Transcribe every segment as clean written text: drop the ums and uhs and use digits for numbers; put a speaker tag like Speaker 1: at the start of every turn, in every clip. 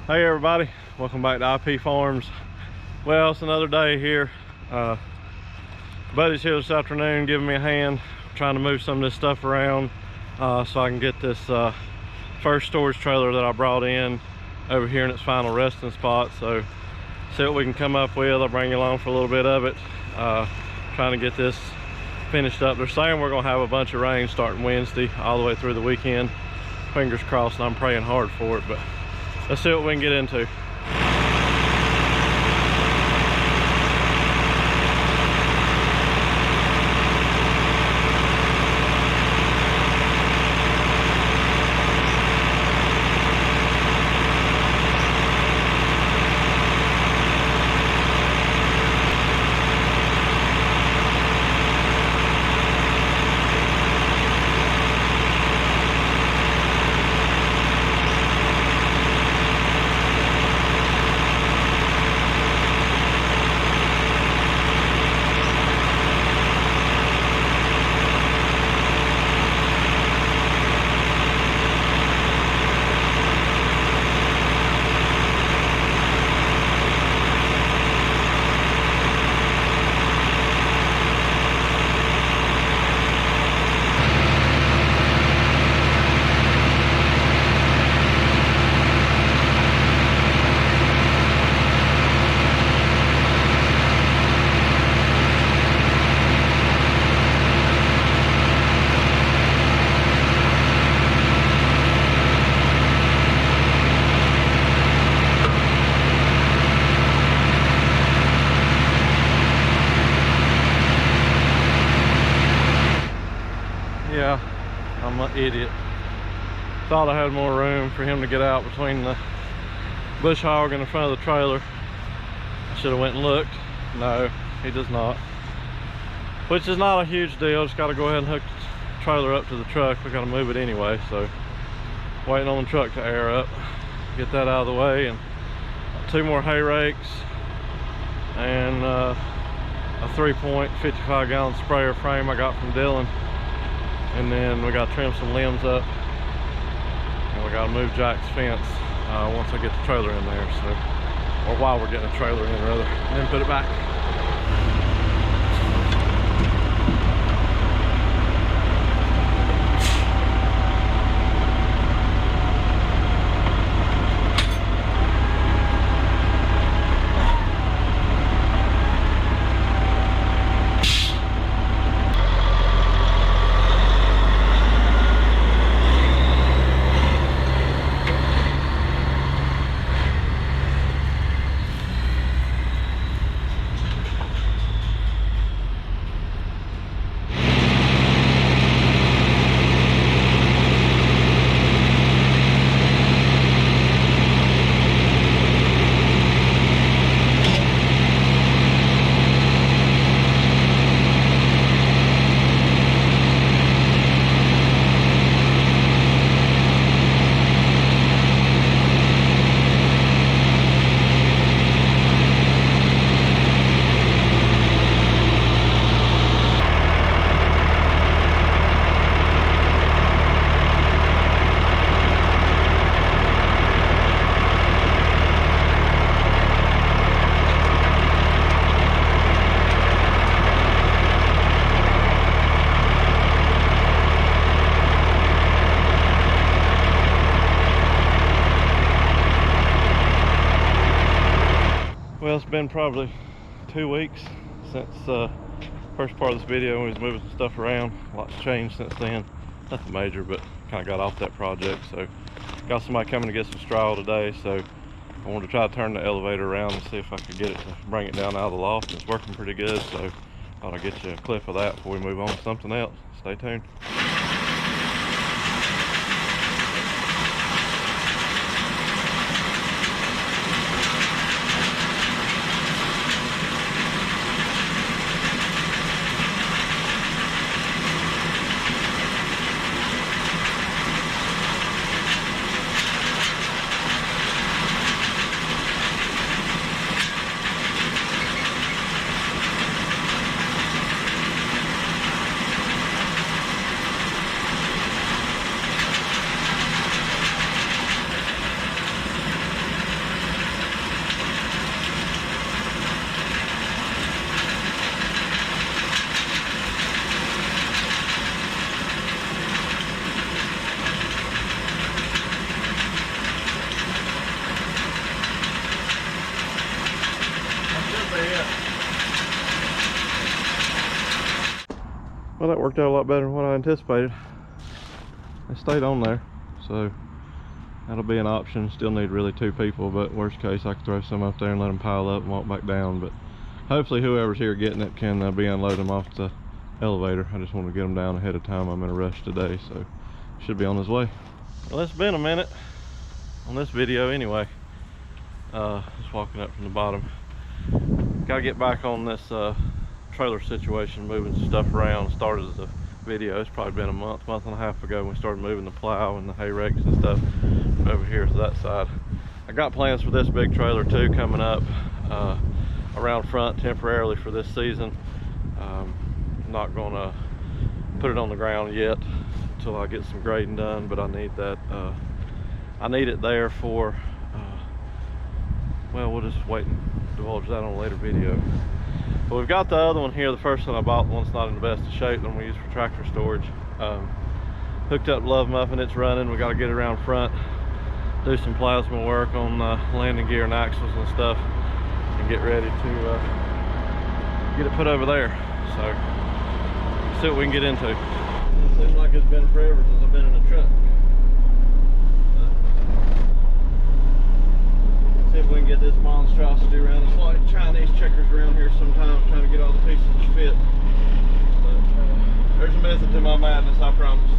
Speaker 1: Hey everybody, welcome back to IP Farms. Well, it's another day here. Buddy's here this afternoon giving me a hand, trying to move some of this stuff around so I can get this first storage trailer that I brought in over here in its final resting spot. So see what we can come up with. I'll bring you along for a little bit of it, trying to get this finished up. They're saying we're gonna have a bunch of rain starting Wednesday all the way through the weekend. Fingers crossed, and I'm praying hard for it, but let's see what we can get into. Yeah, I'm an idiot. Thought I had more room for him to get out between the bush hog and the front of the trailer. I should have went and looked. No, he does not. Which is not a huge deal. Just got to go ahead and hook the trailer up to the truck. We got to move it anyway, so waiting on the truck to air up. Get that out of the way, and 2 more hay rakes and a 3-point 55-gallon sprayer frame I got from Dylan. And then we got to trim some limbs up, and we got to move Jack's fence once I get the trailer in there, so, or while we're getting the trailer in rather, and then put it back. Well, it's been probably 2 weeks since first part of this video. We was moving some stuff around. A lot's changed since then. Nothing major, but kind of got off that project. So got somebody coming to get some straw today, so I wanted to try to turn the elevator around and see if I could get it to bring it down out of the loft. It's working pretty good, so thought I'd get you a clip of that before we move on to something else. Stay tuned. Well, that worked out a lot better than what I anticipated. They stayed on there, so that'll be an option. Still need really 2 people, but worst case I could throw some up there and let them pile up and walk back down. But hopefully whoever's here getting it can be unloading them off the elevator. I just want to get them down ahead of time. I'm in a rush today, so should be on his way. Well, it's been a minute on this video anyway. Just walking up from the bottom. Gotta get back on this trailer situation, moving some stuff around. Started the video, it's probably been a month and a half ago when we started moving the plow and the hay rakes and stuff over here to that side. I got plans for this big trailer too coming up around front temporarily for this season. I'm not gonna put it on the ground yet until I get some grading done, but I need that I need it there for well, we'll just wait and divulge that on a later video. But we've got the other one here, the first one I bought. The one's not in the best of shape, the one we use for tractor storage. Hooked up Love Muffin, it's running. We got to get it around front, do some plasma work on landing gear and axles and stuff, and get ready to get it put over there. So, see what we can get into. It seems like it's been forever since I've been in a truck. See if we can get this monstrosity around. It's like Chinese checkers around here sometimes, trying to get all the pieces to fit. But there's a method to my madness, I promise.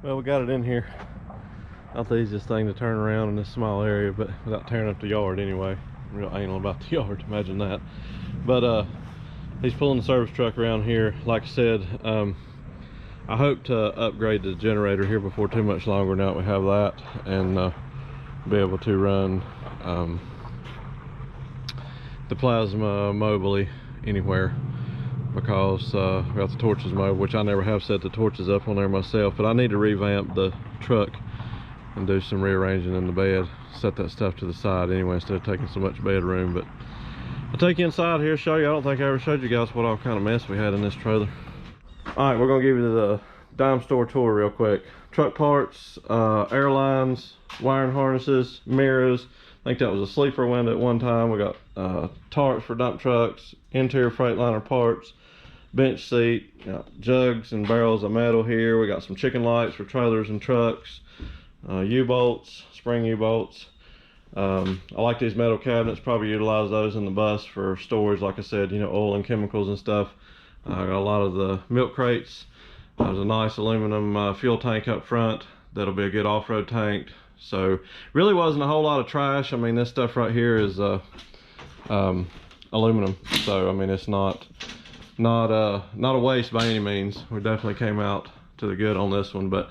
Speaker 1: Well, we got it in here. Not the easiest thing to turn around in this small area, but without tearing up the yard anyway. I'm real anal about the yard, imagine that. But he's pulling the service truck around here. Like I said, I hope to upgrade the generator here before too much longer now that we have that, and be able to run the plasma mobily anywhere, because we got the torches mobile, which I never have set the torches up on there myself. But I need to revamp the truck and do some rearranging in the bed, set that stuff to the side anyway instead of taking so much bedroom. But I'll take you inside here, show you. I don't think I ever showed you guys what all kind of mess we had in this trailer. All right, we're gonna give you the dime store tour real quick. Truck parts, airlines, wiring harnesses, mirrors. I think that was a sleeper window at one time. We got tarps for dump trucks, interior Freightliner parts, bench seat, jugs and barrels of metal here. We got some chicken lights for trailers and trucks, U-bolts, spring U-bolts. I like these metal cabinets, probably utilize those in the bus for storage, like I said, you know, oil and chemicals and stuff. I got a lot of the milk crates. There's a nice aluminum fuel tank up front. That'll be a good off-road tank. So really wasn't a whole lot of trash. I mean, this stuff right here is aluminum, so I mean it's not a waste by any means. We definitely came out to the good on this one. But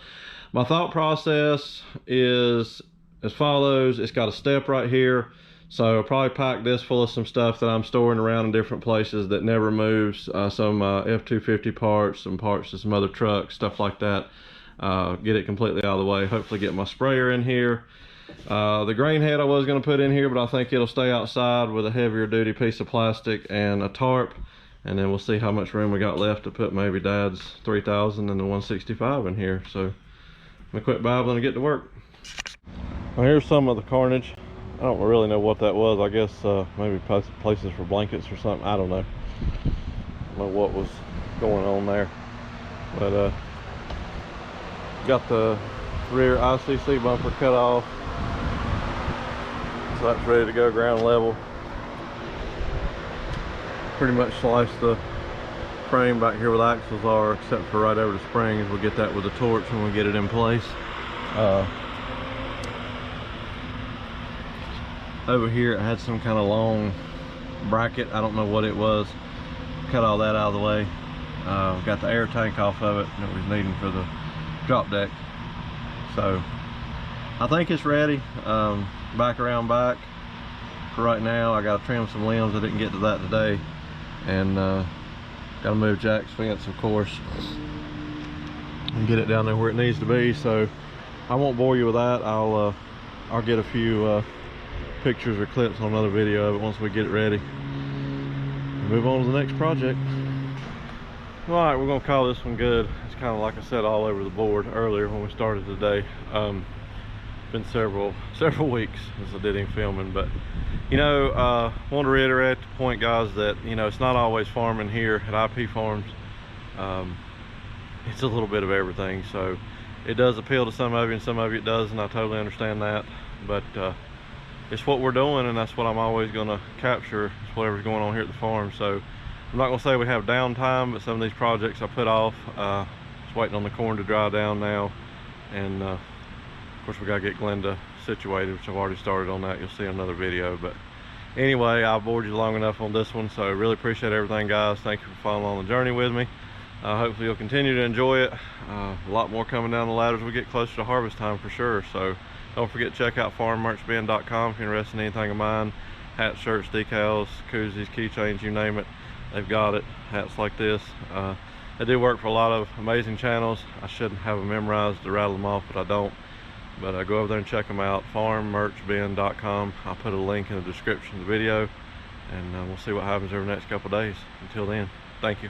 Speaker 1: my thought process is as follows. It's got a step right here, so I'll probably pack this full of some stuff that I'm storing around in different places that never moves, some F-250 parts, some parts to some other trucks, stuff like that. Get it completely out of the way. Hopefully get my sprayer in here. The grain head I was going to put in here, but I think it'll stay outside with a heavier duty piece of plastic and a tarp, and then we'll see how much room we got left to put maybe Dad's 3000 and the 165 in here. So I'm gonna quit babbling and get to work. Well, here's some of the carnage. I don't really know what that was. I guess maybe places for blankets or something. I don't know. I don't know what was going on there, but got the rear ICC bumper cut off, so that's ready to go ground level. Pretty much sliced the frame back here where the axles are, except for right over the springs. We'll get that with a torch when we get it in place. Over here it had some kind of long bracket, I don't know what it was. Cut all that out of the way. Got the air tank off of it that was needing for the drop deck. So I think it's ready. Back around back. For right now, I gotta trim some limbs. I didn't get to that today. And gotta move Jack's fence, of course, and get it down there where it needs to be. So I won't bore you with that. I'll get a few pictures or clips on another video of it once we get it ready. Move on to the next project. All right, we're gonna call this one good. It's kind of like I said all over the board earlier when we started today. Been several weeks since I did any filming, but you know, want to reiterate the point, guys, that you know, it's not always farming here at IP Farms. It's a little bit of everything, so it does appeal to some of you and some of you it doesn't. I totally understand that, but it's what we're doing, and that's what I'm always going to capture. It's whatever's going on here at the farm. So I'm not going to say we have downtime, but some of these projects I put off. Just waiting on the corn to dry down now, and of course we got to get Glenda situated, which I've already started on that. You'll see another video. But anyway, I've bored you long enough on this one, so I really appreciate everything, guys. Thank you for following on the journey with me. Hopefully you'll continue to enjoy it. A lot more coming down the ladder as we get closer to harvest time for sure. So don't forget to check out farmmerchbin.com if you're interested in anything of mine. Hats, shirts, decals, koozies, keychains, you name it, they've got it. Hats like this. They do work for a lot of amazing channels. I shouldn't have them memorized to rattle them off, but I don't. But go over there and check them out, farmmerchbin.com. I'll put a link in the description of the video, and we'll see what happens over the next couple of days. Until then, thank you.